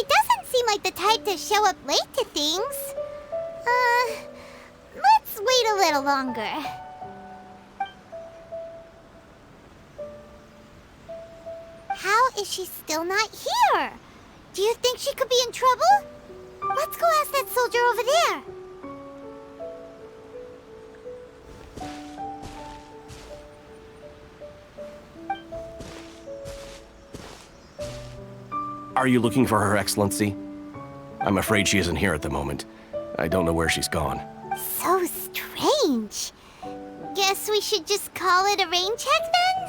doesn't seem like the type to show up late to things. Let's wait a little longer. How is she still not here? Do you think she could be in trouble? Let's go ask that soldier over there. Are you looking for Her Excellency? I'm afraid she isn't here at the moment. I don't know where she's gone. So strange. Guess we should just call it a rain check then?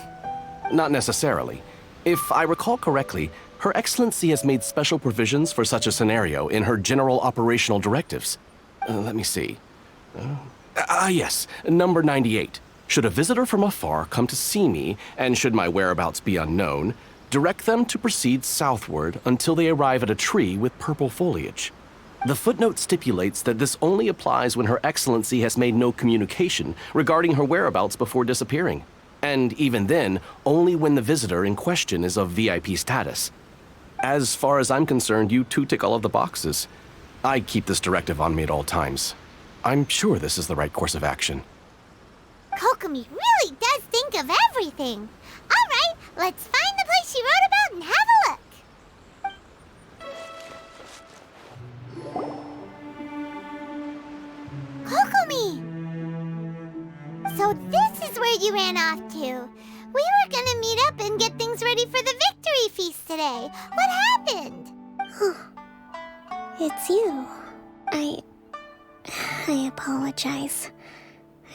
Not necessarily. If I recall correctly, Her Excellency has made special provisions for such a scenario in her general operational directives. Let me see. Yes, number 98. Should a visitor from afar come to see me, and should my whereabouts be unknown, direct them to proceed southward until they arrive at a tree with purple foliage. The footnote stipulates that this only applies when Her Excellency has made no communication regarding her whereabouts before disappearing. And even then, only when the visitor in question is of VIP status. As far as I'm concerned, you two tick all of the boxes. I keep this directive on me at all times. I'm sure this is the right course of action. Kokomi really does think of everything. All right, let's find the place she wrote about and have a look. Kokomi! So this is where you ran off to. We were gonna meet up and get things ready for the victory feast today. What happened? It's you. I apologize.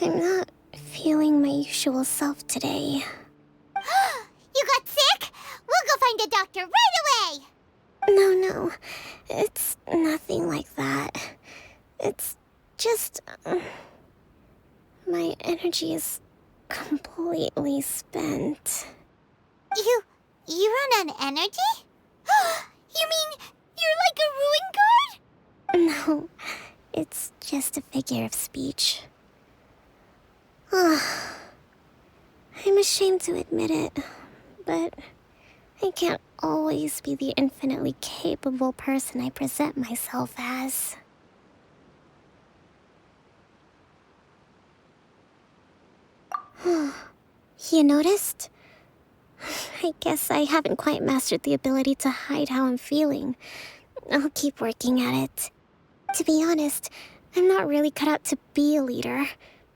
I'm not feeling my usual self today. You got sick? We'll go find a doctor right away! No. It's nothing like that. It's just... my energy is completely spent. You run on energy? You mean you're like a ruin guard? No, it's just a figure of speech. I'm ashamed to admit it, but I can't always be the infinitely capable person I present myself as. You noticed? I guess I haven't quite mastered the ability to hide how I'm feeling. I'll keep working at it. To be honest, I'm not really cut out to be a leader.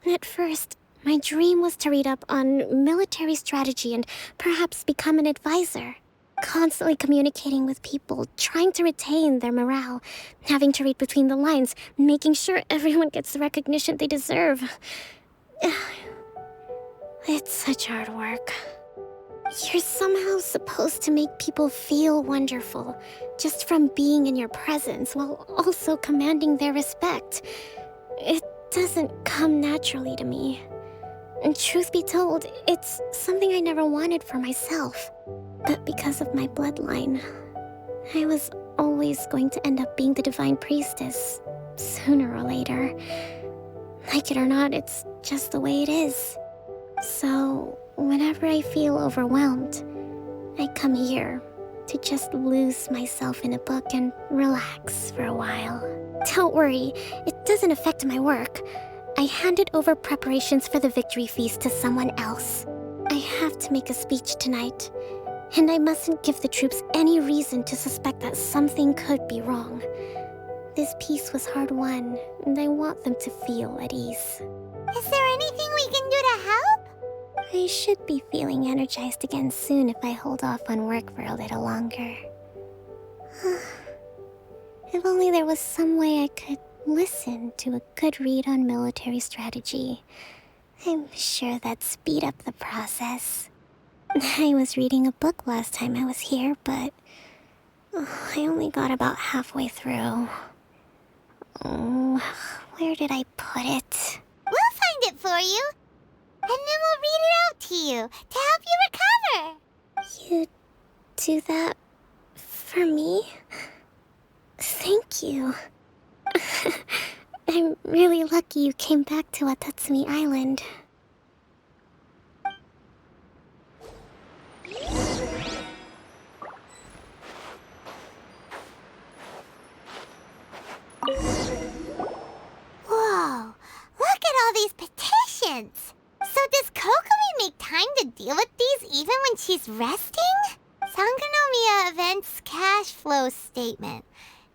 At first, my dream was to read up on military strategy and perhaps become an advisor. Constantly communicating with people, trying to retain their morale, having to read between the lines, making sure everyone gets the recognition they deserve. It's such hard work. You're somehow supposed to make people feel wonderful, just from being in your presence, while also commanding their respect. It doesn't come naturally to me. And truth be told, it's something I never wanted for myself. But because of my bloodline, I was always going to end up being the divine priestess, sooner or later. Like it or not, it's just the way it is. So, whenever I feel overwhelmed, I come here to just lose myself in a book and relax for a while. Don't worry, it doesn't affect my work. I handed over preparations for the victory feast to someone else. I have to make a speech tonight, and I mustn't give the troops any reason to suspect that something could be wrong. This peace was hard-won, and I want them to feel at ease. Is there anything we can do to help? I should be feeling energized again soon if I hold off on work for a little longer. If only there was some way I could listen to a good read on military strategy. I'm sure that'd speed up the process. I was reading a book last time I was here, but I only got about halfway through. Where did I put it? We'll find it for you. And then we'll read it out to you to help you recover. You do that for me? Thank you. I'm really lucky you came back to Watatsumi Island. deal with these even when she's resting? Sangonomiya Events Cash Flow Statement.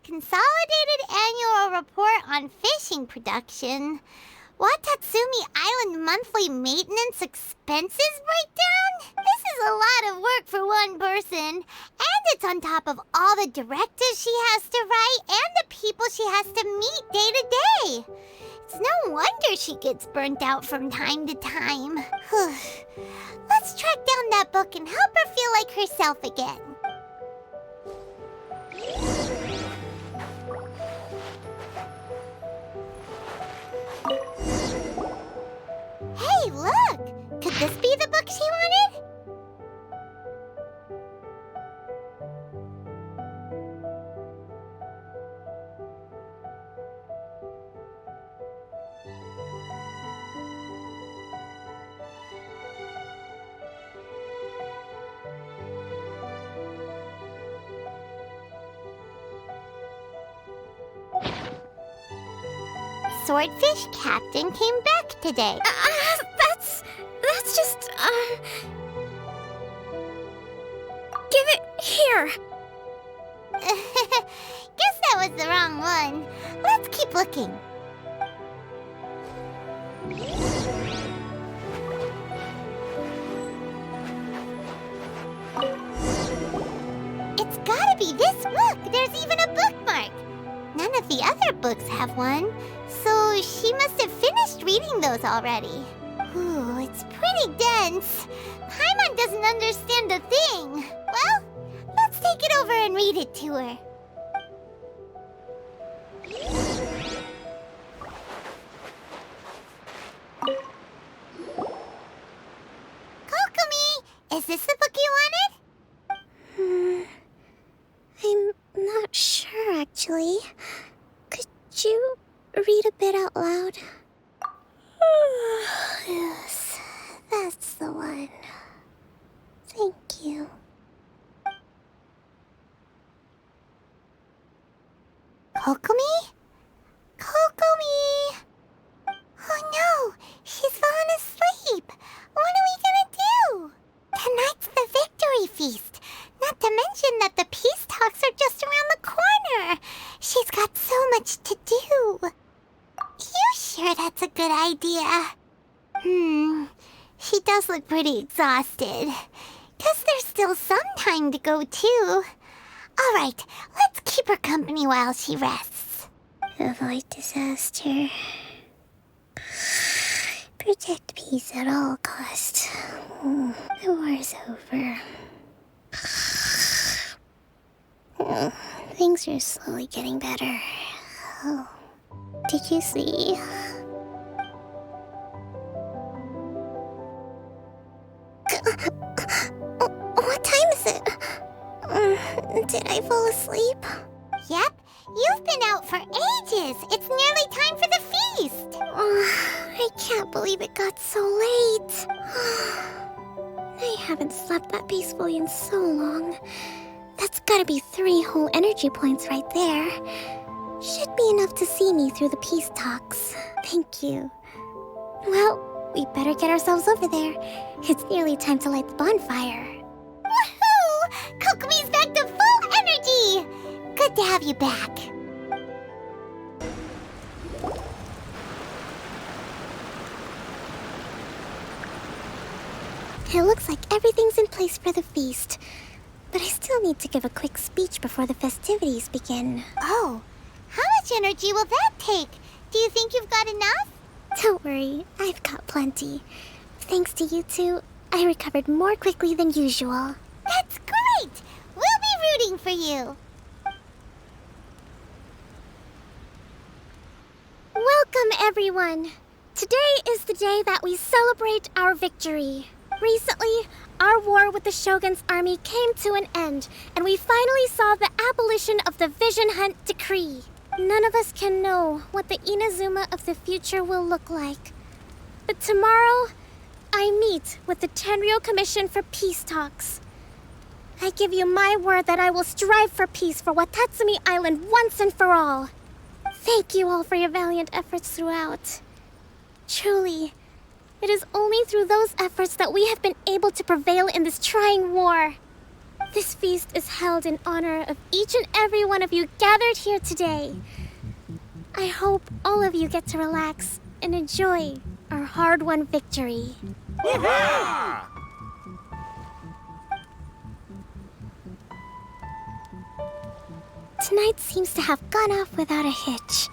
Consolidated Annual Report on Fishing Production. Watatsumi Island Monthly Maintenance Expenses Breakdown? This is a lot of work for one person. And it's on top of all the directives she has to write and the people she has to meet day to day. It's no wonder she gets burnt out from time to time. Let's track down that book and help her feel like herself again. Hey, look! Could this be the book she wanted? Swordfish Captain came back today. That's just, Give it here! Guess that was the wrong one. Let's keep looking. It's gotta be this book. There's even a bookmark. None of the other books have one, so she must have finished reading those already. Ooh, it's pretty dense. Paimon doesn't understand a thing. Well, let's take it over and read it to her. Kokomi, is this the book you wanted? I'm not sure, actually. Could you read a bit out loud? Yes, that's the one. Thank you. Kokomi? Kokomi! Oh no, she's fallen asleep. What are we gonna do? Tonight's the victory feast. Not to mention that the peace talks are just around the corner. She's got so much to do. You sure that's a good idea? She does look pretty exhausted. Guess there's still some time to go too. All right, let's keep her company while she rests. Avoid disaster. Protect peace at all costs. The war's over. Things are slowly getting better. Oh, did you see? What time is it? Did I fall asleep? Yep, you've been out for ages. It's nearly time for the feast. I can't believe it got so late. I haven't slept that peacefully in so long. That's gotta be 3 whole energy points right there. Should be enough to see me through the peace talks. Thank you. Well, we better get ourselves over there. It's nearly time to light the bonfire. Woohoo! Kokomi's back to full energy! Good to have you back. It looks like everything's in place for the feast. But I still need to give a quick speech before the festivities begin. Oh, how much energy will that take? Do you think you've got enough? Don't worry, I've got plenty. Thanks to you two, I recovered more quickly than usual. That's great! We'll be rooting for you. Welcome, everyone! Today is the day that we celebrate our victory. Recently, our war with the Shogun's army came to an end, and we finally saw the abolition of the Vision Hunt Decree. None of us can know what the Inazuma of the future will look like. But tomorrow, I meet with the Tenryo Commission for Peace Talks. I give you my word that I will strive for peace for Watatsumi Island once and for all. Thank you all for your valiant efforts throughout. Truly, It is only through those efforts that we have been able to prevail in this trying war. This feast is held in honor of each and every one of you gathered here today. I hope all of you get to relax and enjoy our hard-won victory. Tonight seems to have gone off without a hitch.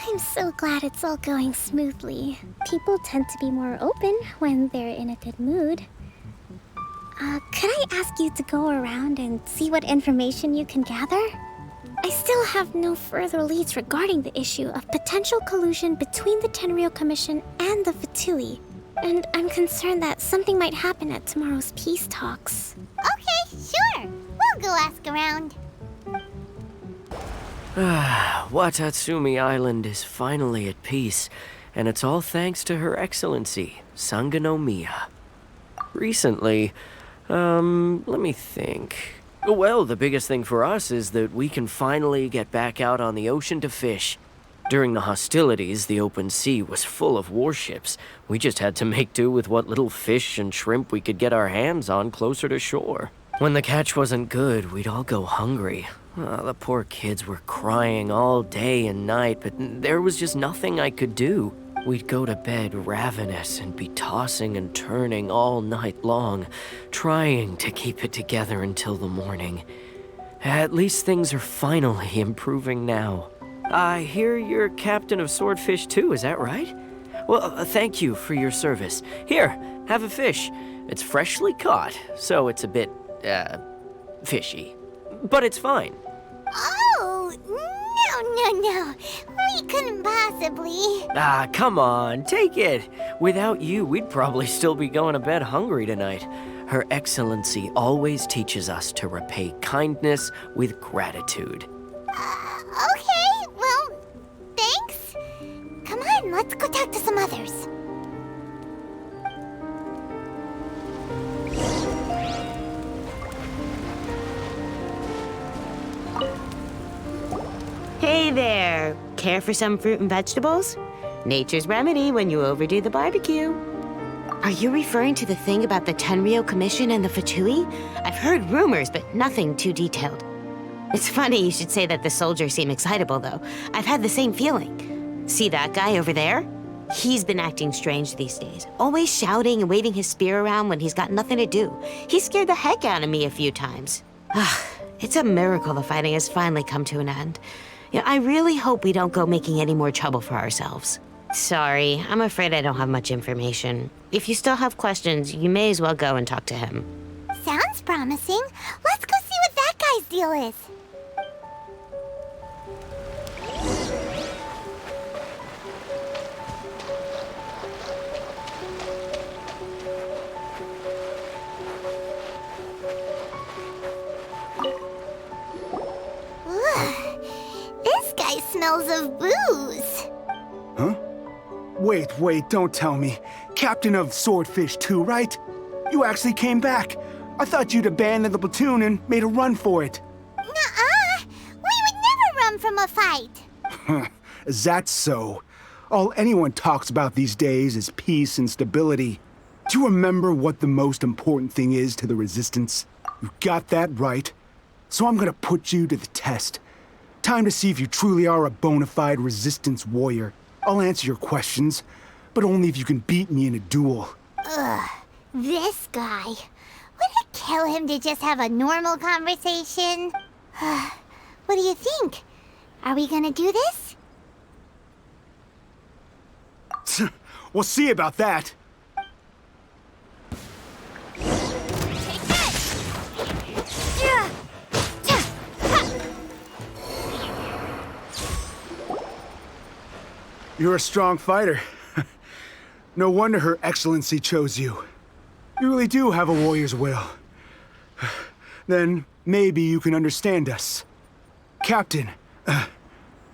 I'm so glad it's all going smoothly. People tend to be more open when they're in a good mood. Could I ask you to go around and see what information you can gather? I still have no further leads regarding the issue of potential collusion between the Tenryou Commission and the Fatui, and I'm concerned that something might happen at tomorrow's peace talks. Okay, sure. We'll go ask around. Watatsumi Island is finally at peace, and it's all thanks to Her Excellency, Sangonomiya. Recently, let me think. Well, the biggest thing for us is that we can finally get back out on the ocean to fish. During the hostilities, the open sea was full of warships. We just had to make do with what little fish and shrimp we could get our hands on closer to shore. When the catch wasn't good, we'd all go hungry. The poor kids were crying all day and night, but there was just nothing I could do. We'd go to bed ravenous and be tossing and turning all night long, trying to keep it together until the morning. At least things are finally improving now. I hear you're captain of Swordfish too, is that right? Well, thank you for your service. Here, have a fish. It's freshly caught, so it's a bit, fishy. But it's fine. Oh, no. We couldn't possibly. Come on, take it. Without you, we'd probably still be going to bed hungry tonight. Her Excellency always teaches us to repay kindness with gratitude. Okay, well, thanks. Come on, let's go talk to some others. Hey there! Care for some fruit and vegetables? Nature's remedy when you overdo the barbecue. Are you referring to the thing about the Tenryou Commission and the Fatui? I've heard rumors, but nothing too detailed. It's funny you should say that the soldiers seem excitable, though. I've had the same feeling. See that guy over there? He's been acting strange these days, always shouting and waving his spear around when he's got nothing to do. He scared the heck out of me a few times. It's a miracle the fighting has finally come to an end. Yeah, I really hope we don't go making any more trouble for ourselves. Sorry, I'm afraid I don't have much information. If you still have questions, you may as well go and talk to him. Sounds promising. Let's go see what that guy's deal is. This guy smells of booze. Huh? Wait, don't tell me. Captain of Swordfish too, right? You actually came back. I thought you'd abandoned the platoon and made a run for it. Nuh-uh. We would never run from a fight. Is that so? All anyone talks about these days is peace and stability. Do you remember what the most important thing is to the Resistance? You got that right. So I'm gonna put you to the test. Time to see if you truly are a bona fide Resistance warrior. I'll answer your questions, but only if you can beat me in a duel. This guy. Would it kill him to just have a normal conversation? What do you think? Are we gonna do this? We'll see about that. Take this! You're a strong fighter. No wonder Her Excellency chose you. You really do have a warrior's will. Then maybe you can understand us. Captain,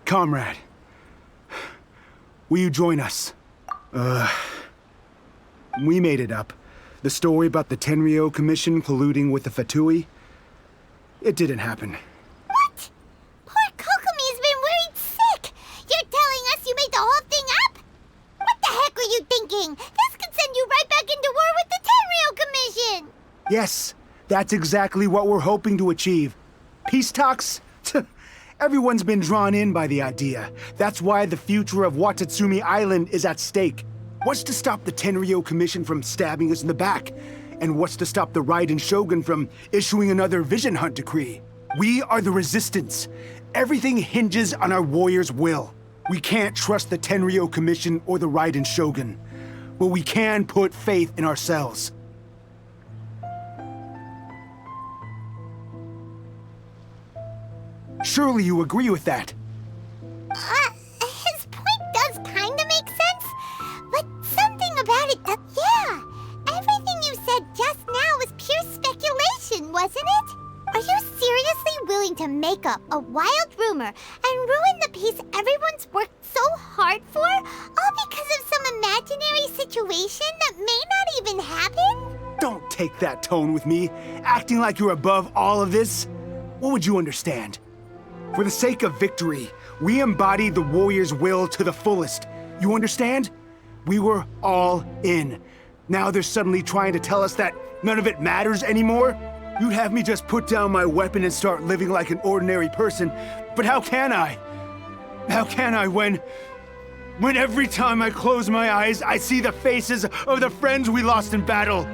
comrade, will you join us? We made it up. The story about the Tenryou Commission colluding with the Fatui, it didn't happen. What? Poor Kokomi's been worried sick. You're telling us you made the whole thing up? What the heck were you thinking? This could send Yes, that's exactly what we're hoping to achieve. Peace talks? Everyone's been drawn in by the idea. That's why the future of Watatsumi Island is at stake. What's to stop the Tenryo Commission from stabbing us in the back? And what's to stop the Raiden Shogun from issuing another Vision Hunt decree? We are the Resistance. Everything hinges on our warriors' will. We can't trust the Tenryo Commission or the Raiden Shogun, but we can put faith in ourselves. Surely you agree with that. His point does kinda make sense, but something about it does. Yeah, everything you said just now was pure speculation, wasn't it? Are you seriously willing to make up a wild rumor and ruin the peace everyone's worked so hard for, all because of some imaginary situation that may not even happen? Don't take that tone with me, acting like you're above all of this. What would you understand? For the sake of victory, we embodied the warrior's will to the fullest. You understand? We were all in. Now they're suddenly trying to tell us that none of it matters anymore? You'd have me just put down my weapon and start living like an ordinary person, but how can I? How can I when every time I close my eyes, I see the faces of the friends we lost in battle?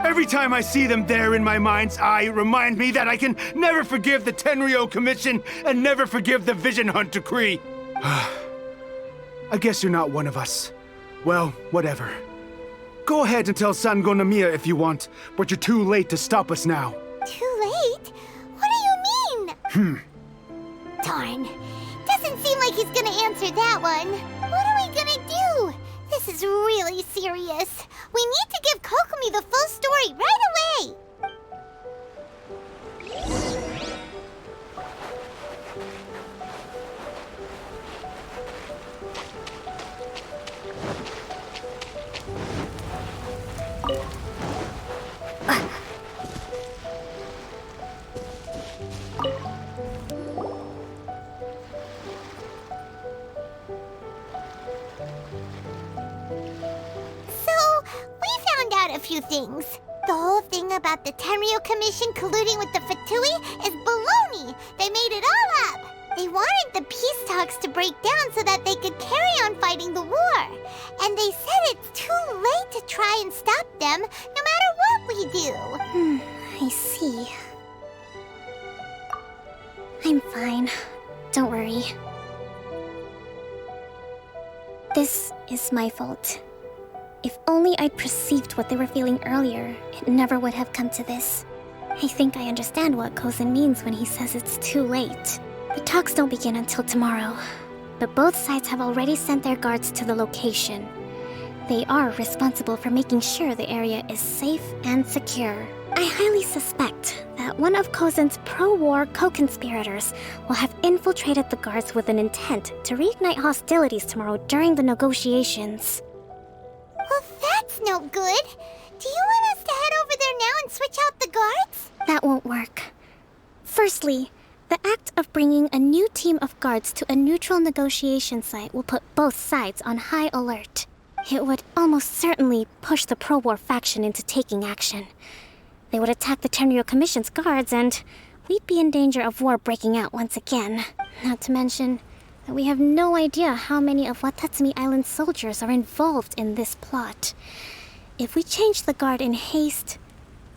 Every time I see them there in my mind's eye, it reminds me that I can never forgive the Tenryo Commission and never forgive the Vision Hunt decree. I guess you're not one of us. Well, whatever. Go ahead and tell Sango Nomiya if you want, but you're too late to stop us now. Too late? What do you mean? Darn. Doesn't seem like he's gonna answer that one. What are we gonna do? This is really serious. We need to give Kokomi the full story right away. A few things. The whole thing about the Tenryo Commission colluding with the Fatui is baloney. They made it all up. They wanted the peace talks to break down so that they could carry on fighting the war. And they said it's too late to try and stop them, no matter what we do. I see. I'm fine. Don't worry. This is my fault. If only I'd perceived what they were feeling earlier, it never would have come to this. I think I understand what Kozen means when he says it's too late. The talks don't begin until tomorrow, but both sides have already sent their guards to the location. They are responsible for making sure the area is safe and secure. I highly suspect that one of Kozen's pro-war co-conspirators will have infiltrated the guards with an intent to reignite hostilities tomorrow during the negotiations. Well, that's no good. Do you want us to head over there now and switch out the guards? That won't work. Firstly, the act of bringing a new team of guards to a neutral negotiation site will put both sides on high alert. It would almost certainly push the pro-war faction into taking action. They would attack the Tenryo Commission's guards, and we'd be in danger of war breaking out once again. Not to mention that we have no idea how many of Watatsumi Island's soldiers are involved in this plot. If we change the guard in haste,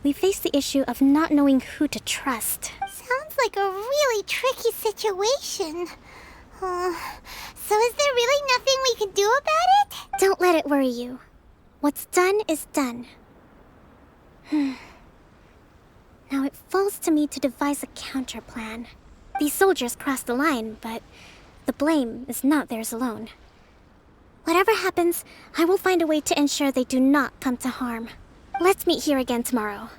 we face the issue of not knowing who to trust. Sounds like a really tricky situation. So is there really nothing we can do about it? Don't let it worry you. What's done is done. Now it falls to me to devise a counter plan. These soldiers crossed the line, but the blame is not theirs alone. Whatever happens, I will find a way to ensure they do not come to harm. Let's meet here again tomorrow.